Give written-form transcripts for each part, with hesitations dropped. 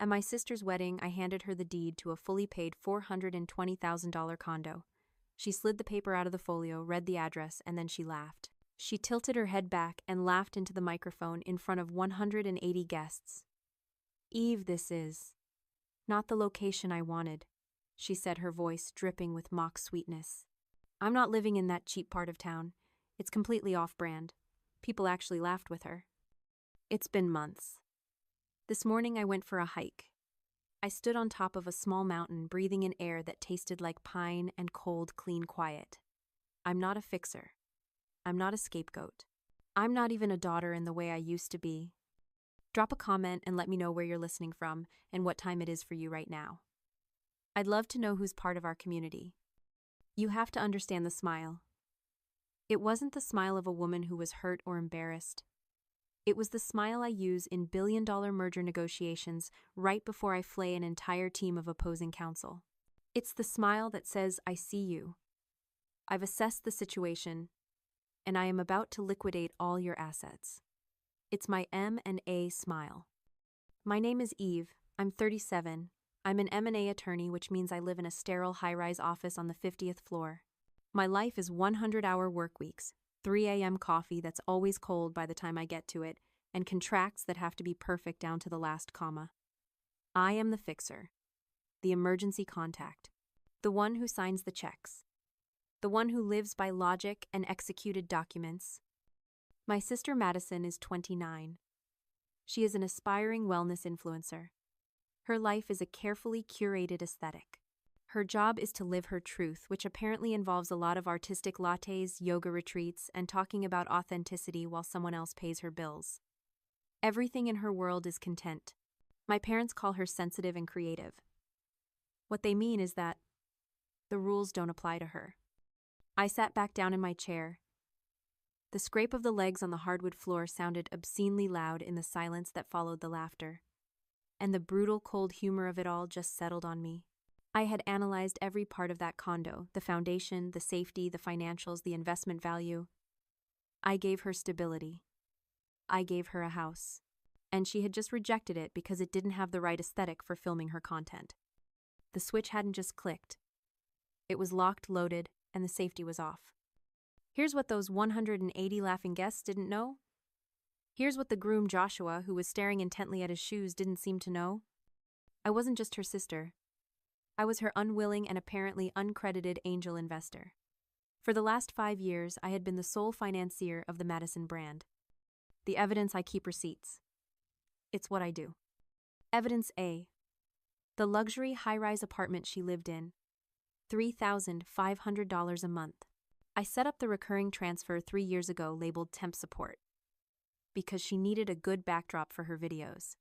At my sister's wedding, I handed her the deed to a fully paid $420,000 condo. She slid the paper out of the folio, read the address, and then she laughed. She tilted her head back and laughed into the microphone in front of 180 guests. "Eve, this is not the location I wanted," she said, her voice dripping with mock sweetness. "I'm not living in that cheap part of town. It's completely off-brand." People actually laughed with her. It's been months. This morning I went for a hike. I stood on top of a small mountain, breathing in air that tasted like pine and cold, clean quiet. I'm not a fixer. I'm not a scapegoat. I'm not even a daughter in the way I used to be. Drop a comment and let me know where you're listening from and what time it is for you right now. I'd love to know who's part of our community. You have to understand the smile. It wasn't the smile of a woman who was hurt or embarrassed. It was the smile I use in billion-dollar merger negotiations right before I flay an entire team of opposing counsel. It's the smile that says, "I see you. I've assessed the situation, and I am about to liquidate all your assets." It's my M&A smile. My name is Eve. I'm 37. I'm an M&A attorney, which means I live in a sterile high-rise office on the 50th floor. My life is 100-hour work weeks, 3 a.m. coffee that's always cold by the time I get to it, and contracts that have to be perfect down to the last comma. I am the fixer, the emergency contact, the one who signs the checks, the one who lives by logic and executed documents. My sister Madison is 29. She is an aspiring wellness influencer. Her life is a carefully curated aesthetic. Her job is to live her truth, which apparently involves a lot of artistic lattes, yoga retreats, and talking about authenticity while someone else pays her bills. Everything in her world is content. My parents call her sensitive and creative. What they mean is that the rules don't apply to her. I sat back down in my chair. The scrape of the legs on the hardwood floor sounded obscenely loud in the silence that followed the laughter. And the brutal, cold humor of it all just settled on me. I had analyzed every part of that condo, the foundation, the safety, the financials, the investment value. I gave her stability. I gave her a house. And she had just rejected it because it didn't have the right aesthetic for filming her content. The switch hadn't just clicked. It was locked, loaded, and the safety was off. Here's what those 180 laughing guests didn't know. Here's what the groom Joshua, who was staring intently at his shoes, didn't seem to know. I wasn't just her sister. I was her unwilling and apparently uncredited angel investor. For the last 5 years, I had been the sole financier of the Madison brand. The evidence: I keep receipts. It's what I do. Evidence A. The luxury high-rise apartment she lived in. $3,500 a month. I set up the recurring transfer 3 years ago labeled temp support, because she needed a good backdrop for her videos.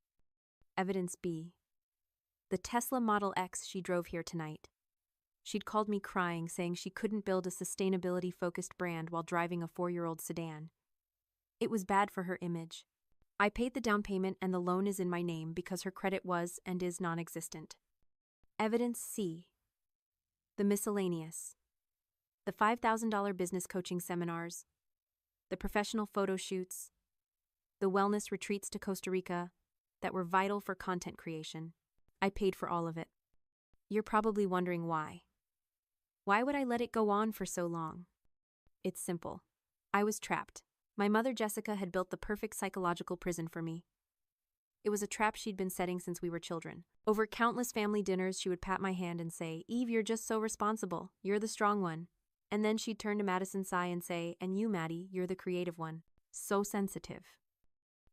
Evidence B. The Tesla Model X she drove here tonight. She'd called me crying, saying she couldn't build a sustainability-focused brand while driving a 4-year-old sedan. It was bad for her image. I paid the down payment and the loan is in my name because her credit was and is non-existent. Evidence C. The miscellaneous. The $5,000 business coaching seminars, the professional photo shoots, the wellness retreats to Costa Rica that were vital for content creation. I paid for all of it. You're probably wondering why. Why would I let it go on for so long? It's simple. I was trapped. My mother Jessica had built the perfect psychological prison for me. It was a trap she'd been setting since we were children. Over countless family dinners, she would pat my hand and say, "Eve, you're just so responsible. You're the strong one." And then she'd turn to Madison Sy and say, "And you, Maddie, you're the creative one. So sensitive."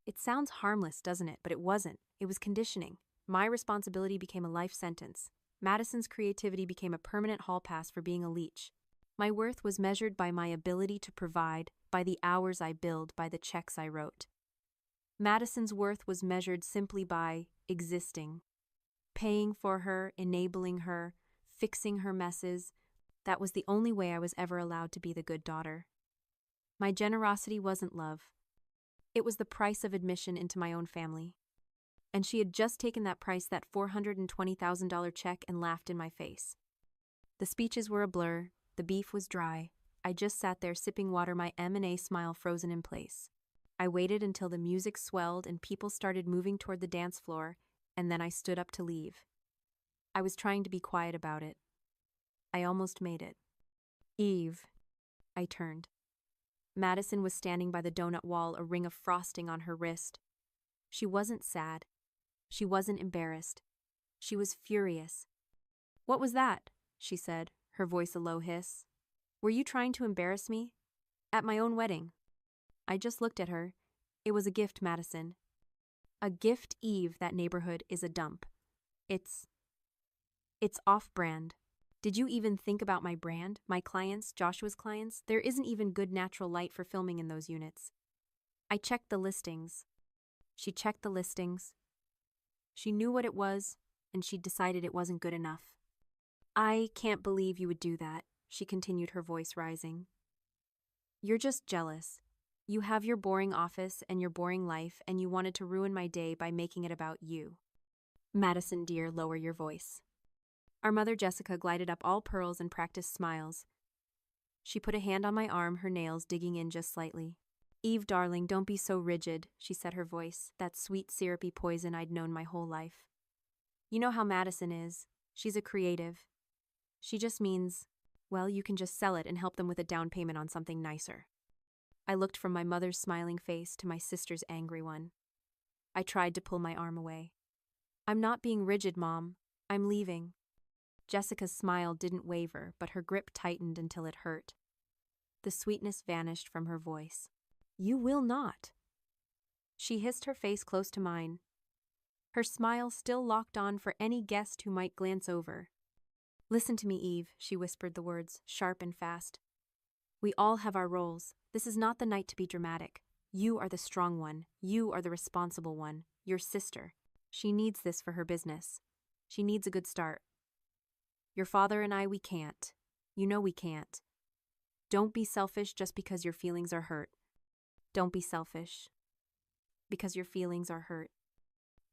It sounds harmless, doesn't it? But it wasn't. It was conditioning. My responsibility became a life sentence. Madison's creativity became a permanent hall pass for being a leech. My worth was measured by my ability to provide, by the hours I billed, by the checks I wrote. Madison's worth was measured simply by existing. Paying for her, enabling her, fixing her messes. That was the only way I was ever allowed to be the good daughter. My generosity wasn't love. It was the price of admission into my own family. And she had just taken that price, that $420,000 check, and laughed in my face. The speeches were a blur, the beef was dry. I just sat there sipping water, my M&A smile frozen in place. I waited until the music swelled and people started moving toward the dance floor, and then I stood up to leave. I was trying to be quiet about it. I almost made it. Eve. I turned. Madison was standing by the donut wall, a ring of frosting on her wrist. She wasn't sad. She wasn't embarrassed. She was furious. "What was that?" she said, her voice a low hiss. "Were you trying to embarrass me? At my own wedding?" I just looked at her. "It was a gift, Madison." "A gift, Eve, that neighborhood is a dump. It's off-brand. Did you even think about my brand, my clients, Joshua's clients? There isn't even good natural light for filming in those units." I checked the listings. She checked the listings. She knew what it was, and she decided it wasn't good enough. "I can't believe you would do that," she continued, her voice rising. "You're just jealous. You have your boring office and your boring life, and you wanted to ruin my day by making it about you." "Madison, dear, lower your voice." Our mother Jessica glided up, all pearls and practiced smiles. She put a hand on my arm, her nails digging in just slightly. "Eve, darling, don't be so rigid," she said, her voice, that sweet, syrupy poison I'd known my whole life. "You know how Madison is. She's a creative. She just means, well, you can just sell it and help them with a down payment on something nicer." I looked from my mother's smiling face to my sister's angry one. I tried to pull my arm away. "I'm not being rigid, Mom. I'm leaving." Jessica's smile didn't waver, but her grip tightened until it hurt. The sweetness vanished from her voice. "You will not." She hissed, her face close to mine. Her smile still locked on for any guest who might glance over. "Listen to me, Eve," she whispered the words, sharp and fast. "We all have our roles. This is not the night to be dramatic. You are the strong one. You are the responsible one. Your sister. She needs this for her business. She needs a good start. Your father and I, we can't. You know we can't. Don't be selfish just because your feelings are hurt. Don't be selfish because your feelings are hurt."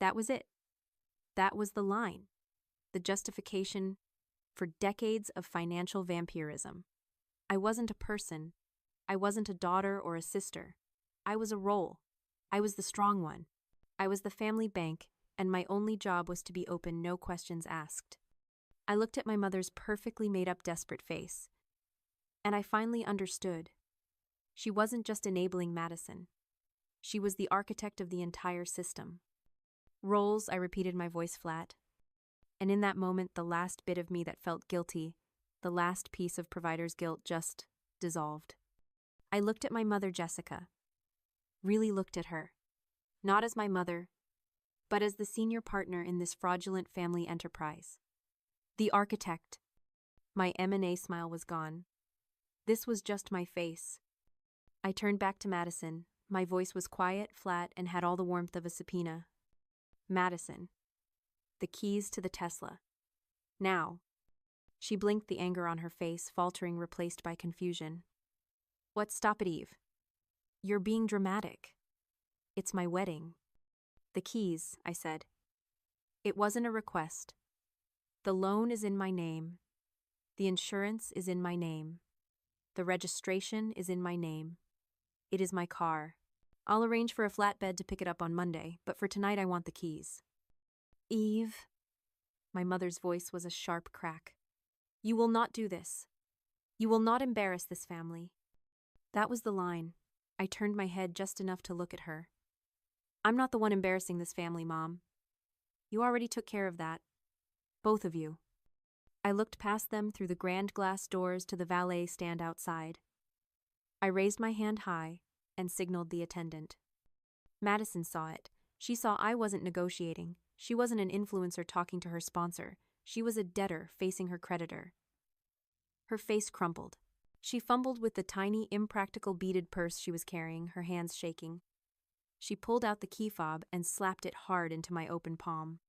That was it. That was the line. The justification for decades of financial vampirism. I wasn't a person. I wasn't a daughter or a sister. I was a role. I was the strong one. I was the family bank, and my only job was to be open, no questions asked. I looked at my mother's perfectly made-up, desperate face, and I finally understood. She wasn't just enabling Madison. She was the architect of the entire system. "Roles," I repeated, my voice flat. And in that moment, the last bit of me that felt guilty, the last piece of provider's guilt, just dissolved. I looked at my mother, Jessica. Really looked at her. Not as my mother, but as the senior partner in this fraudulent family enterprise. The architect. My M&A smile was gone. This was just my face. I turned back to Madison. My voice was quiet, flat, and had all the warmth of a subpoena. "Madison. The keys to the Tesla. Now." She blinked, the anger on her face, faltering, replaced by confusion. "What? Stop it, Eve. You're being dramatic. It's my wedding." "The keys," I said. "It wasn't a request. The loan is in my name. The insurance is in my name. The registration is in my name. It is my car. I'll arrange for a flatbed to pick it up on Monday, but for tonight I want the keys." "Eve." My mother's voice was a sharp crack. "You will not do this. You will not embarrass this family." That was the line. I turned my head just enough to look at her. "I'm not the one embarrassing this family, Mom. You already took care of that. Both of you." I looked past them through the grand glass doors to the valet stand outside. I raised my hand high and signaled the attendant. Madison saw it. She saw I wasn't negotiating. She wasn't an influencer talking to her sponsor. She was a debtor facing her creditor. Her face crumpled. She fumbled with the tiny, impractical beaded purse she was carrying, her hands shaking. She pulled out the key fob and slapped it hard into my open palm.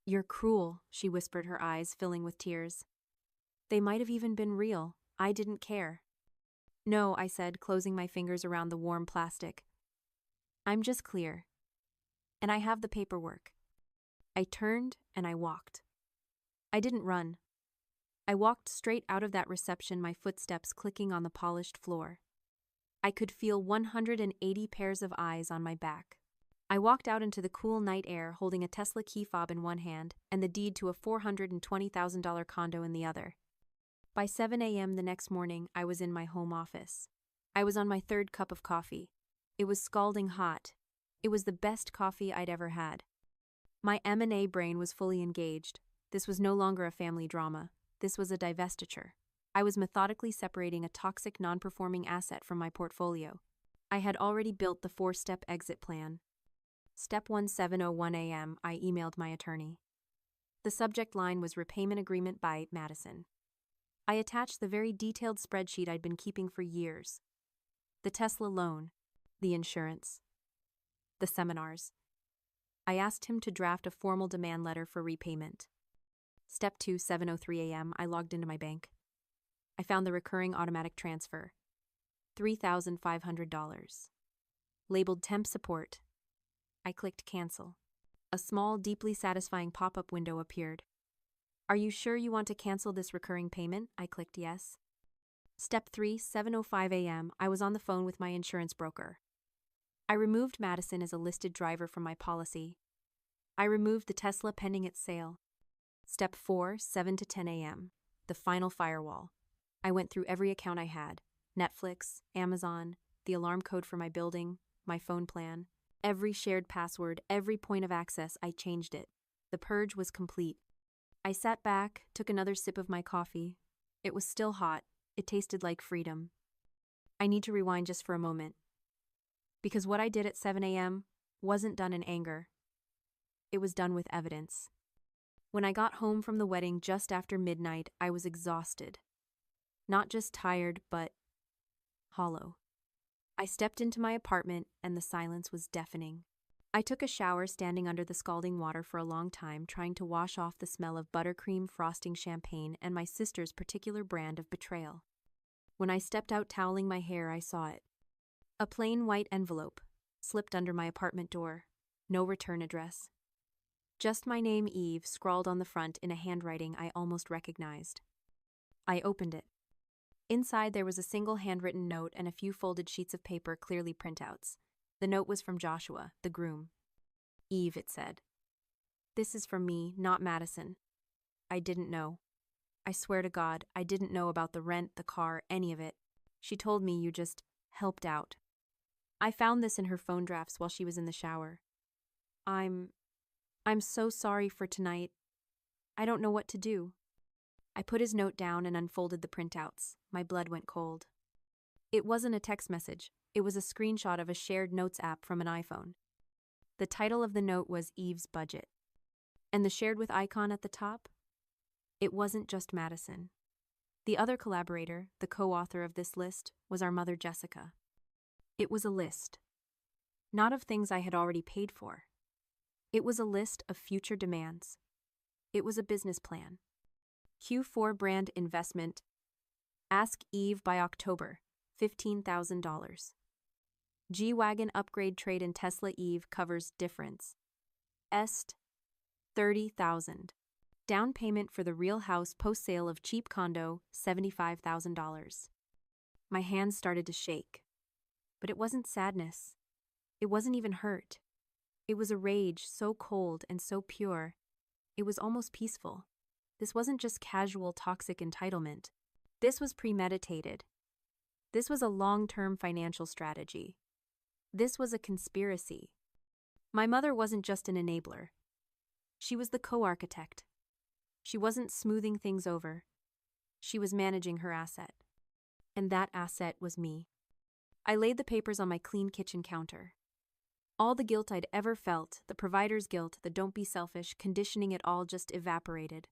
"You're cruel," she whispered, her eyes filling with tears. They might have even been real. I didn't care. "No," I said, closing my fingers around the warm plastic. "I'm just clear. And I have the paperwork." I turned and I walked. I didn't run. I walked straight out of that reception, my footsteps clicking on the polished floor. I could feel 180 pairs of eyes on my back. I walked out into the cool night air holding a Tesla key fob in one hand and the deed to a $420,000 condo in the other. By 7 a.m. the next morning, I was in my home office. I was on my third cup of coffee. It was scalding hot. It was the best coffee I'd ever had. My M&A brain was fully engaged. This was no longer a family drama. This was a divestiture. I was methodically separating a toxic non-performing asset from my portfolio. I had already built the 4-step exit plan. Step 1, 7:01 a.m., I emailed my attorney. The subject line was repayment agreement by Madison. I attached the very detailed spreadsheet I'd been keeping for years. The Tesla loan, the insurance, the seminars. I asked him to draft a formal demand letter for repayment. Step 2, 7:03 a.m., I logged into my bank. I found the recurring automatic transfer, $3,500. Labeled temp support. I clicked cancel. A small, deeply satisfying pop-up window appeared. Are you sure you want to cancel this recurring payment? I clicked yes. Step 3, 7:05 a.m., I was on the phone with my insurance broker. I removed Madison as a listed driver from my policy. I removed the Tesla pending its sale. Step 4, 7 to 10 a.m., the final firewall. I went through every account I had: Netflix, Amazon, the alarm code for my building, my phone plan. Every shared password, every point of access, I changed it. The purge was complete. I sat back, took another sip of my coffee. It was still hot. It tasted like freedom. I need to rewind just for a moment. Because what I did at 7 a.m. wasn't done in anger. It was done with evidence. When I got home from the wedding just after midnight, I was exhausted. Not just tired, but hollow. I stepped into my apartment and the silence was deafening. I took a shower standing under the scalding water for a long time, trying to wash off the smell of buttercream frosting champagne and my sister's particular brand of betrayal. When I stepped out toweling my hair, I saw it. A plain white envelope, slipped under my apartment door. No return address. Just my name, Eve, scrawled on the front in a handwriting I almost recognized. I opened it. Inside there was a single handwritten note and a few folded sheets of paper, clearly printouts. The note was from Joshua, the groom. Eve, it said. This is from me, not Madison. I didn't know. I swear to God, I didn't know about the rent, the car, any of it. She told me you just helped out. I found this in her phone drafts while she was in the shower. I'm so sorry for tonight. I don't know what to do. I put his note down and unfolded the printouts. My blood went cold. It wasn't a text message. It was a screenshot of a shared notes app from an iPhone. The title of the note was Eve's Budget. And the shared with icon at the top? It wasn't just Madison. The other collaborator, the co-author of this list, was our mother Jessica. It was a list. Not of things I had already paid for. It was a list of future demands. It was a business plan. Q4 brand investment. Ask Eve by October, $15,000. G-Wagon upgrade trade in Tesla Eve covers difference. Est, $30,000. Down payment for the real house post-sale of cheap condo, $75,000. My hands started to shake. But it wasn't sadness. It wasn't even hurt. It was a rage so cold and so pure. It was almost peaceful. This wasn't just casual toxic entitlement. This was premeditated. This was a long-term financial strategy. This was a conspiracy. My mother wasn't just an enabler. She was the co-architect. She wasn't smoothing things over. She was managing her asset. And that asset was me. I laid the papers on my clean kitchen counter. All the guilt I'd ever felt, the provider's guilt, the don't be selfish, conditioning, it all just evaporated.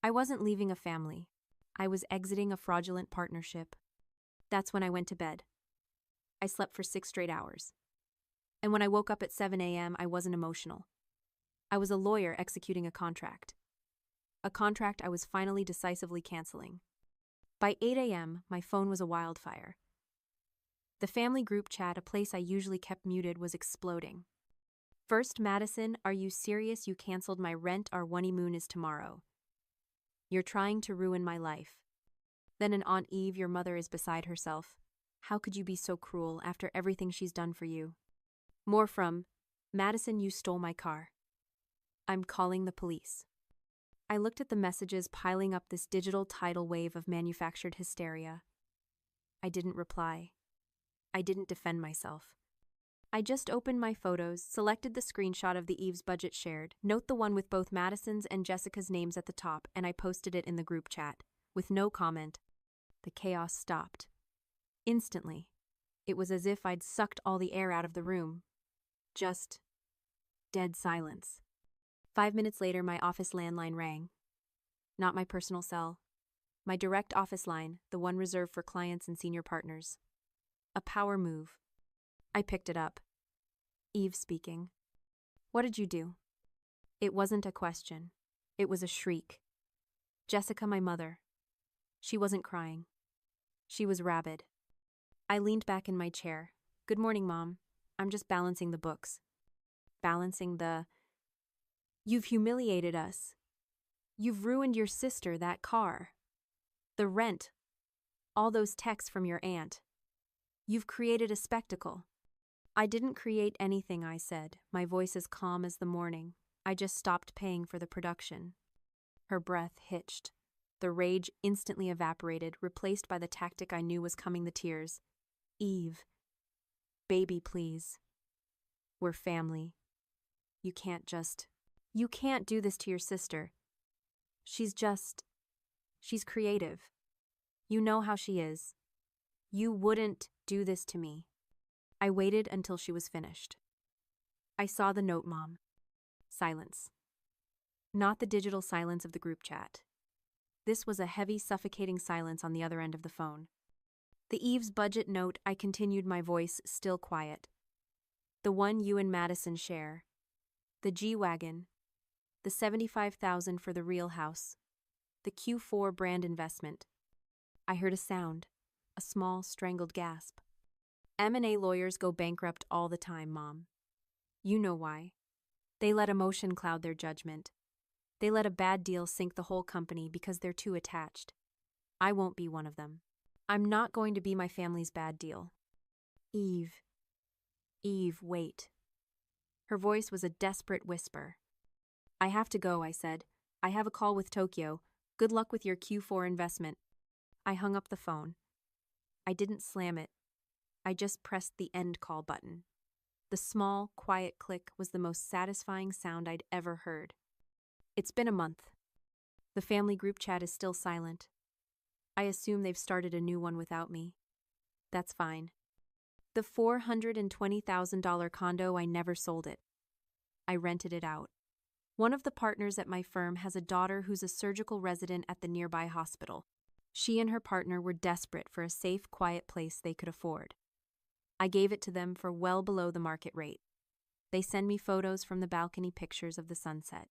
I wasn't leaving a family. I was exiting a fraudulent partnership. That's when I went to bed. I slept for 6 straight hours. And when I woke up at 7 a.m., I wasn't emotional. I was a lawyer executing a contract. A contract I was finally decisively canceling. By 8 a.m., my phone was a wildfire. The family group chat, a place I usually kept muted, was exploding. First, Madison, are you serious? You canceled my rent. Our honeymoon is tomorrow. You're trying to ruin my life. Then an Aunt Eve, your mother is beside herself. How could you be so cruel after everything she's done for you? More from Madison, you stole my car. I'm calling the police. I looked at the messages piling up this digital tidal wave of manufactured hysteria. I didn't reply. I didn't defend myself. I just opened my photos, selected the screenshot of the Eve's budget shared, note the one with both Madison's and Jessica's names at the top, and I posted it in the group chat. With no comment, the chaos stopped. Instantly. It was as if I'd sucked all the air out of the room. Just dead silence. 5 minutes later, my office landline rang. Not my personal cell. My direct office line, the one reserved for clients and senior partners. A power move. I picked it up. Eve speaking. What did you do? It wasn't a question. It was a shriek. Jessica, my mother. She wasn't crying. She was rabid. I leaned back in my chair. Good morning, Mom. I'm just balancing the books. Balancing the... You've humiliated us. You've ruined your sister, that car. The rent. All those texts from your aunt. You've created a spectacle. I didn't create anything, I said, my voice as calm as the morning. I just stopped paying for the production. Her breath hitched. The rage instantly evaporated, replaced by the tactic I knew was coming, the tears. Eve. Baby, please. We're family. You can't do this to your sister. She's creative. You know how she is. You wouldn't do this to me. I waited until she was finished. I saw the note, Mom. Silence. Not the digital silence of the group chat. This was a heavy, suffocating silence on the other end of the phone. The Eve's budget note, I continued, my voice still quiet. The one you and Madison share. The G-Wagon. The $75,000 for the real house. The Q4 brand investment. I heard a sound. A small, strangled gasp. M&A lawyers go bankrupt all the time, Mom. You know why. They let emotion cloud their judgment. They let a bad deal sink the whole company because they're too attached. I won't be one of them. I'm not going to be my family's bad deal. Eve, wait. Her voice was a desperate whisper. I have to go, I said. I have a call with Tokyo. Good luck with your Q4 investment. I hung up the phone. I didn't slam it. I just pressed the end call button. The small, quiet click was the most satisfying sound I'd ever heard. It's been a month. The family group chat is still silent. I assume they've started a new one without me. That's fine. The $420,000 condo, I never sold it. I rented it out. One of the partners at my firm has a daughter who's a surgical resident at the nearby hospital. She and her partner were desperate for a safe, quiet place they could afford. I gave it to them for well below the market rate. They send me photos from the balcony, pictures of the sunset.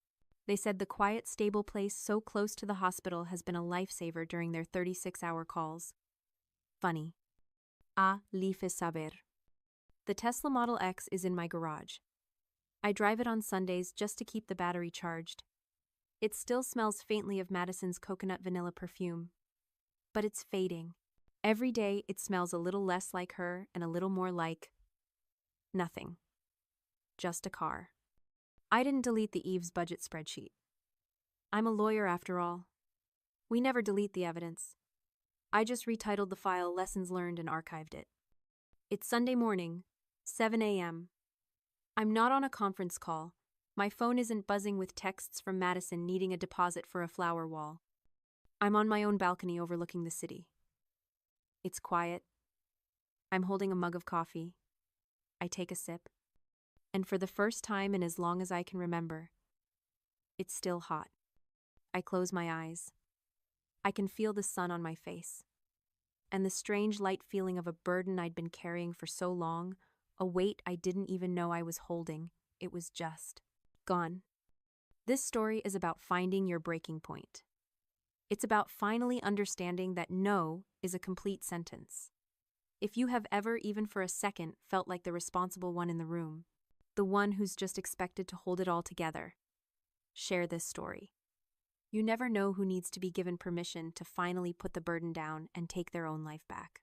They said the quiet, stable place so close to the hospital has been a lifesaver during their 36-hour calls. Funny. Ah, lief es saber. The Tesla Model X is in my garage. I drive it on Sundays just to keep the battery charged. It still smells faintly of Madison's coconut vanilla perfume. But it's fading. Every day it smells a little less like her and a little more like... nothing. Just a car. I didn't delete the Eve's budget spreadsheet. I'm a lawyer after all. We never delete the evidence. I just retitled the file Lessons Learned and archived it. It's Sunday morning, 7 a.m. I'm not on a conference call. My phone isn't buzzing with texts from Madison needing a deposit for a flower wall. I'm on my own balcony overlooking the city. It's quiet. I'm holding a mug of coffee. I take a sip. And for the first time in as long as I can remember, it's still hot. I close my eyes. I can feel the sun on my face. And the strange light feeling of a burden I'd been carrying for so long, a weight I didn't even know I was holding, it was just gone. This story is about finding your breaking point. It's about finally understanding that no is a complete sentence. If you have ever, even for a second, felt like the responsible one in the room, the one who's just expected to hold it all together, share this story. You never know who needs to be given permission to finally put the burden down and take their own life back.